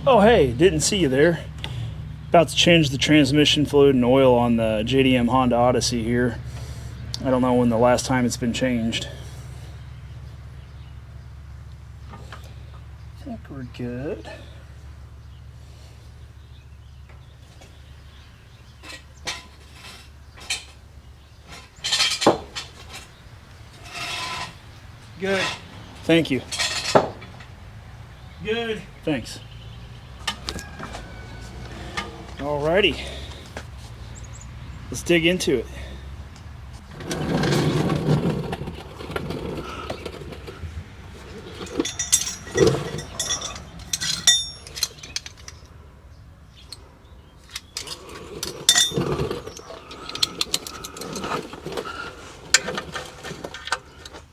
Oh hey, didn't see you there. About to change the transmission fluid and oil on the JDM Honda Odyssey here. I don't know when the last time it's been changed. I think we're good. Good. Thank you. Good. Thanks. Alrighty. Let's dig into it.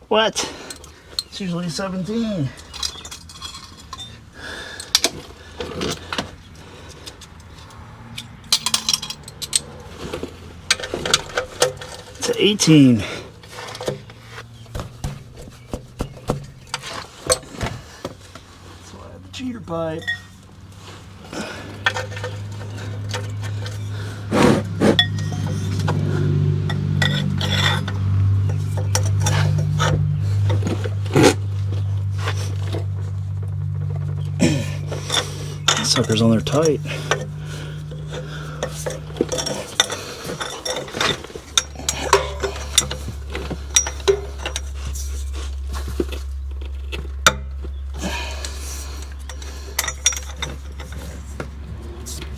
What? It's usually 17. It's 18. That's why I have the cheater pipe. Suckers on there tight.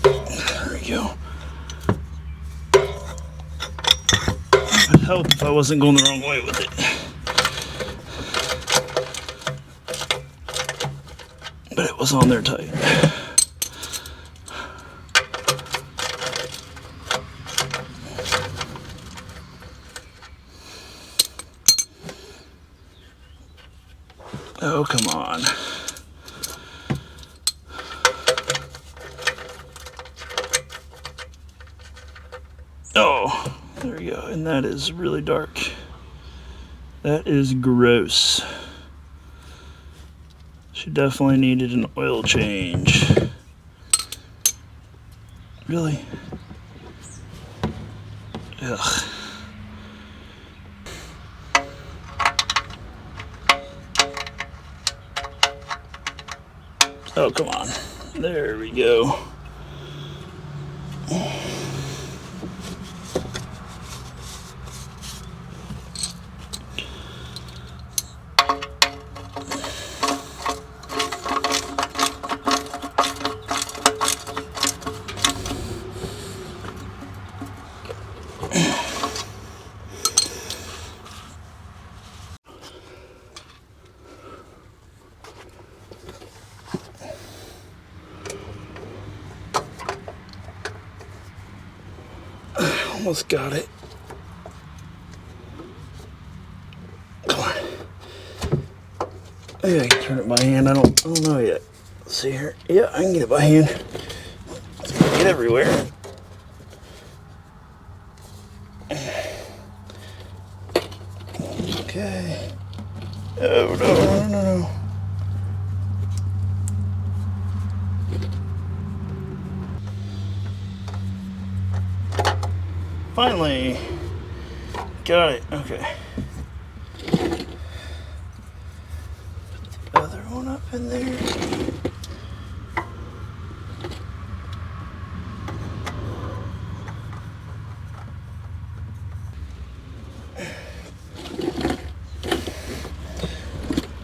There we go. It would help if I wasn't going the wrong way with it. But it was on there tight. Oh, come on. Oh, there we go. And that is really dark. That is gross. She definitely needed an oil change. Really? Ugh. Oh, come on. There we go. Almost got it. Come on. Maybe I can turn it by hand. I don't know yet. Let's see here. Yeah, I can get it by hand. It's gonna get everywhere. Okay. Oh no. Finally, got it. Okay. Put the other one up in there.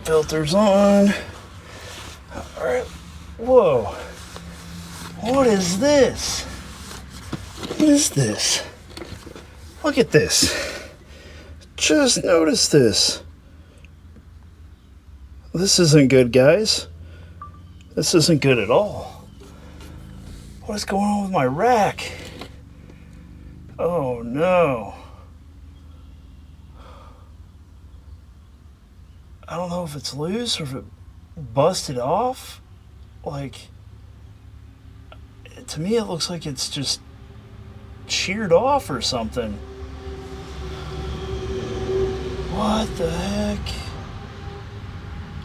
Filters on. All right. Whoa. What is this? What is this? Look at this. Just notice this. This isn't good, guys. This isn't good at all. What is going on with my rack? Oh no. I don't know if it's loose or if it busted off. Like, to me it looks like it's just sheared off or something. What the heck?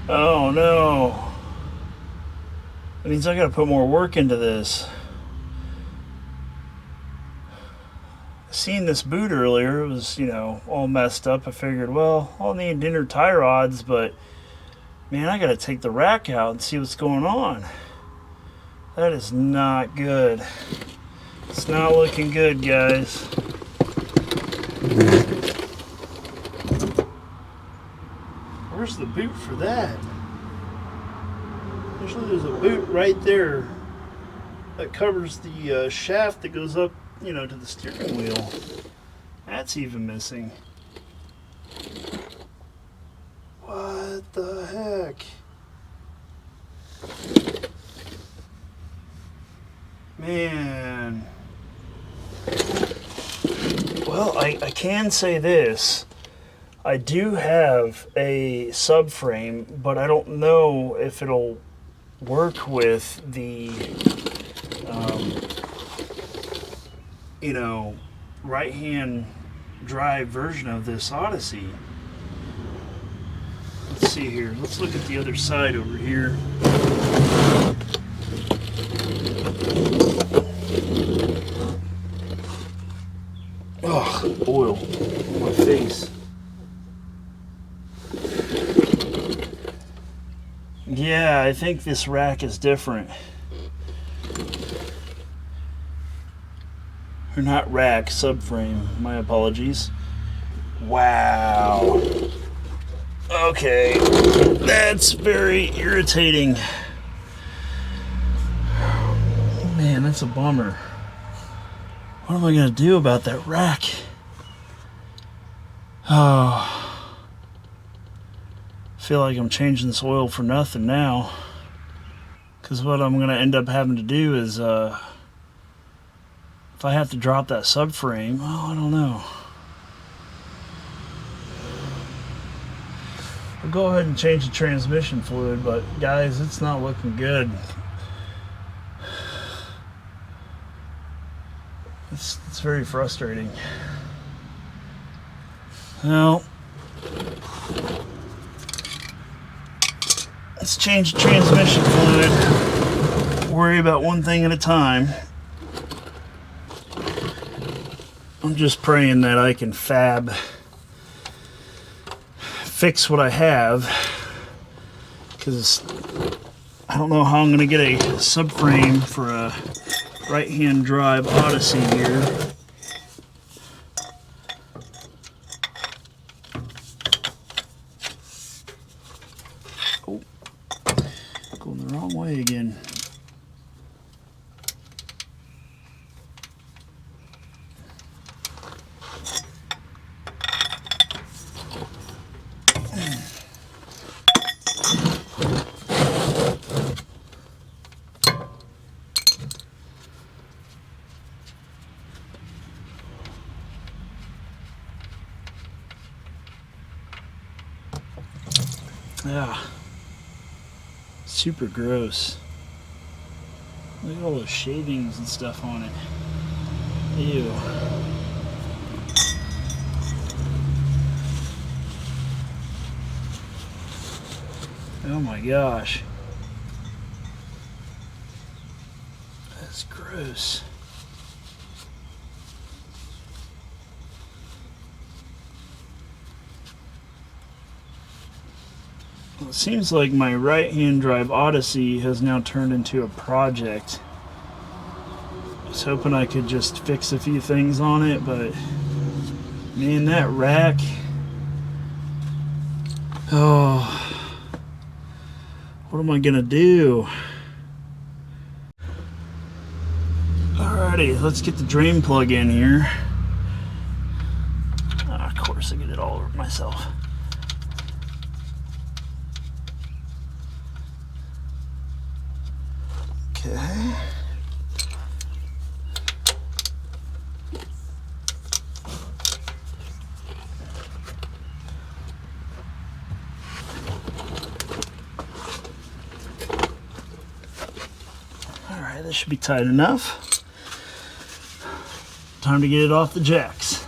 Oh no. That means I gotta put more work into this. I seen this boot earlier. It was, you know, all messed up. I figured, well, I'll need inner tie rods, but man, I gotta take the rack out and see what's going on. That is not good. It's not looking good, guys. Where's the boot for that? Usually there's a boot right there that covers the shaft that goes up, you know, to the steering wheel. That's even missing. What the heck? Man. Well, I can say this. I do have a subframe, but I don't know if it'll work with the, you know, right-hand drive version of this Odyssey. Let's see here. Let's look at the other side over here. Oh, oil on my face. Yeah, I think this rack is different. Or not rack, subframe. My apologies. Wow. Okay, that's very irritating. Man, that's a bummer. What am I gonna do about that rack? Oh. I feel like I'm changing this oil for nothing now. Because what I'm gonna end up having to do is, if I have to drop that subframe, well, I don't know. I'll go ahead and change the transmission fluid, but guys, it's not looking good. It's very frustrating. Well, let's change the transmission fluid. Worry about one thing at a time. I'm just praying that I can fix what I have, because I don't know how I'm going to get a subframe for a right-hand drive Odyssey here. Oh, going the wrong way again. Yeah, super gross. Look at all those shavings and stuff on it. Ew. Oh my gosh. That's gross. Well, it seems like my right-hand drive Odyssey has now turned into a project. I was hoping I could just fix a few things on it, but man, that rack. Oh, what am I gonna do? Alrighty, let's get the drain plug in here. Of course, I get it all over myself. Okay. All right, this should be tight enough. Time to get it off the jacks.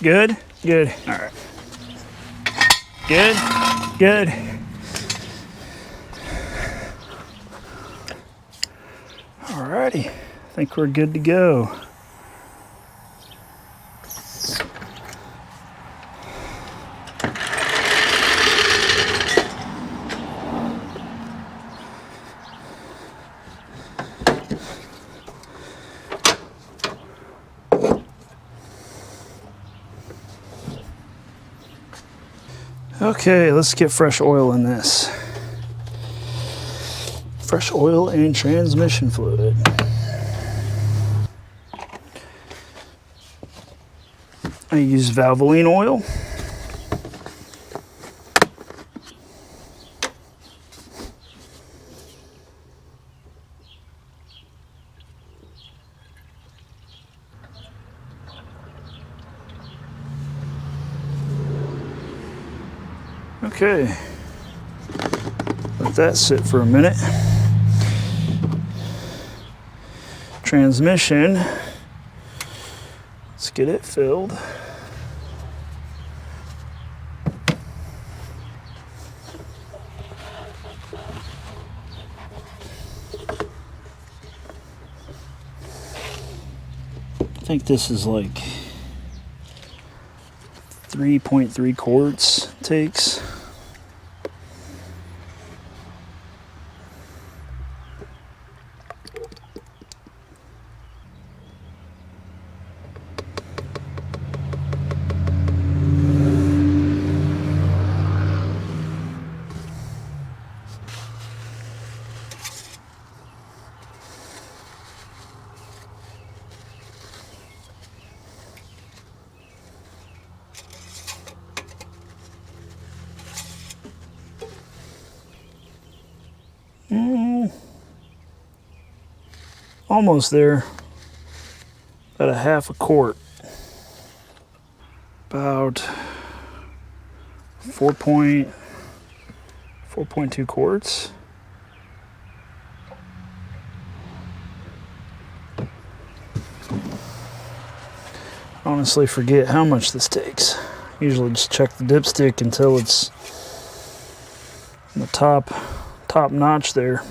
Good? Good. All right. Good? Good. Alrighty. I think we're good to go. Okay, let's get fresh oil in this. Fresh oil and transmission fluid. I use Valvoline oil. Okay, let that sit for a minute. Transmission, let's get it filled. I think this is like 3.3 quarts takes. Almost there. About a half a quart. About 4.2 quarts. Honestly forget how much this takes. Usually just check the dipstick until it's in the top notch there.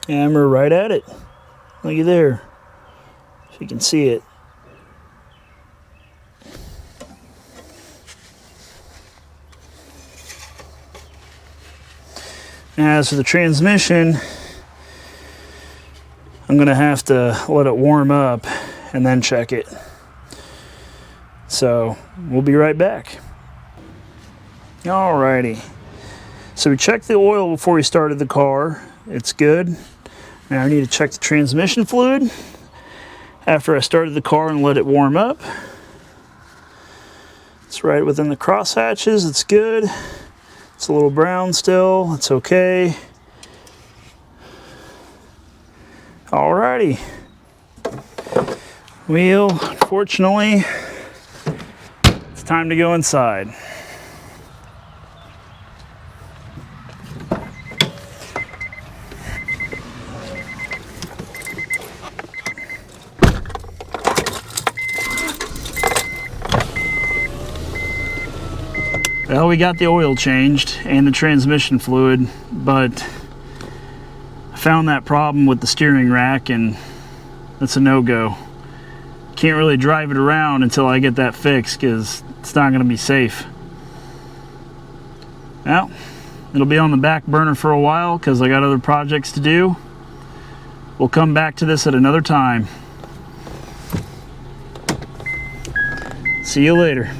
And we're right at it. Looky there. If you can see it. Now, as for the transmission, I'm going to have to let it warm up and then check it. So we'll be right back. Alrighty. So we checked the oil before we started the car. It's good. Now I need to check the transmission fluid after I started the car and let it warm up. It's right within the cross hatches. It's good. It's a little brown still. It's okay. Alrighty. Well, unfortunately, it's time to go inside. Well, we got the oil changed and the transmission fluid, but I found that problem with the steering rack, and that's a no-go. Can't really drive it around until I get that fixed because it's not going to be safe. Well, it'll be on the back burner for a while because I got other projects to do. We'll come back to this at another time. See you later.